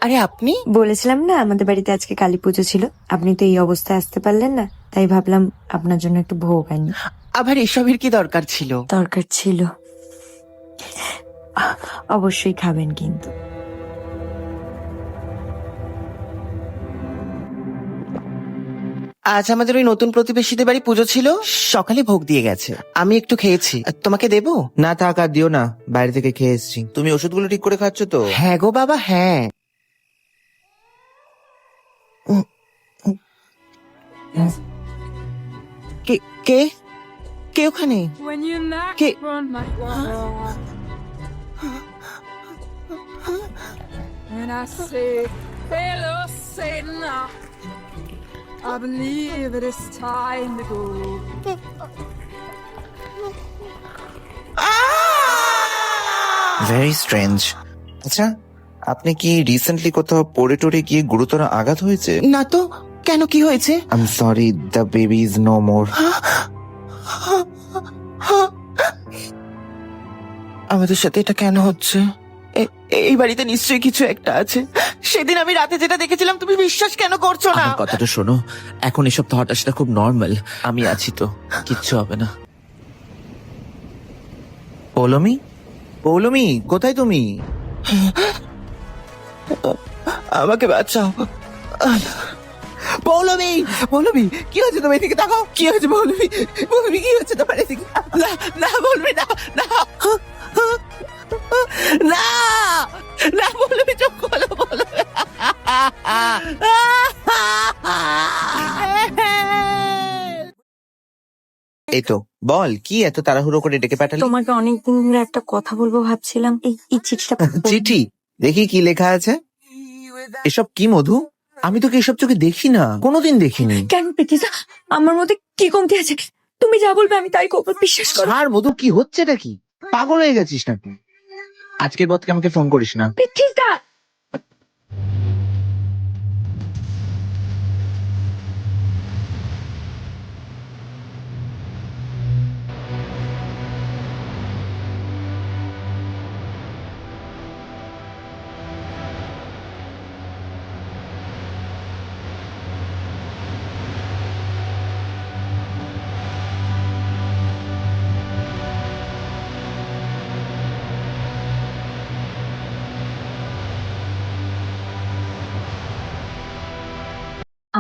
আরে আপনি? বলেছিলাম না আমাদের বাড়িতে আজকে কালী পুজো ছিল, আপনি তো এই অবস্থায় আসতে পারলেন না, তাই ভাবলাম আপনার জন্য একটু ভোগ আনি। আবার এসবের কি দরকার ছিল? দরকার ছিল। অবশ্যই খাবেন কিন্তু। আজ আমাদের ওই নতুন প্রতিবেশীদের বাড়ি পুজো ছিল, সকালে ভোগ দিয়ে গেছে। আমি একটু খেয়েছি, তোমাকে দেবো? না থাক, আর দিও না, বাইরে থেকে খেয়ে এসেছি। তুমি ওষুধগুলো ঠিক করে খাচ্ছ তো? হ্যাঁ গো বাবা, হ্যাঁ। কে কে কে ওখানে? When you knock Ke- on my wall, and I say, "Hello, Satan," I believe it is time to go. Very strange. আচ্ছা, আপনি কি রিসেন্টলি কোথাও পড়ে টড়ে গিয়ে গুরুতর আঘাত হয়েছে? না তো, কেন, কি হয়েছে? I am sorry, the baby is no more. আমাদের সাথে এটা কেন হচ্ছে? এই বাড়িতে নিশ্চয়ই কিছু একটা আছে। সেদিন আমি রাতে যেটা দেখেছিলাম, তুমি বিশ্বাস কেন করছো না? আমার কথাটা শোনো, এখন এসব থট আসাটা খুব নর্মাল। আমি আছি তো, কিচ্ছু হবে না। পৌলমি, পৌলমি, কোথায় তুমি? আমাকে বাঁচাও। পৌলমি, পৌলমি, কি হয়েছে? তুমি এদিকে তাকাও। কি হয়েছে পৌলমি? পৌলমি, কি হয়েছে তোমার? এদিকে না, না পৌলমি, না, না, না, না পৌলমি, চোখ খোলো পৌলমি। এই তো, বল, কি এত তাড়াহুড়ো করে ডেকে পাঠালি? তোমাকে অনেকদিন ধরে একটা কথা বলবো ভাবছিলাম। এই চিঠিটা চিঠি? দেখি কি লেখা আছে। এসব কি মধু? আমি তোকে এসব চোখে দেখি না, কোনোদিন দেখিনি। কেন প্রীতিজা, আমার মধ্যে কি কমতি আছে? তুমি যা বলবে আমি তাই করবো, বিশ্বাস করো। আর মধু, কি হচ্ছেটা কি? পাগল হয়ে গেছিস নাকি? আজকের পর থেকে আমাকে ফোন করিস না। প্রীতিজা,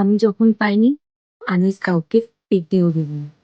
আমি যখন পাইনি, আমি কাউকে পেতেও দেব না।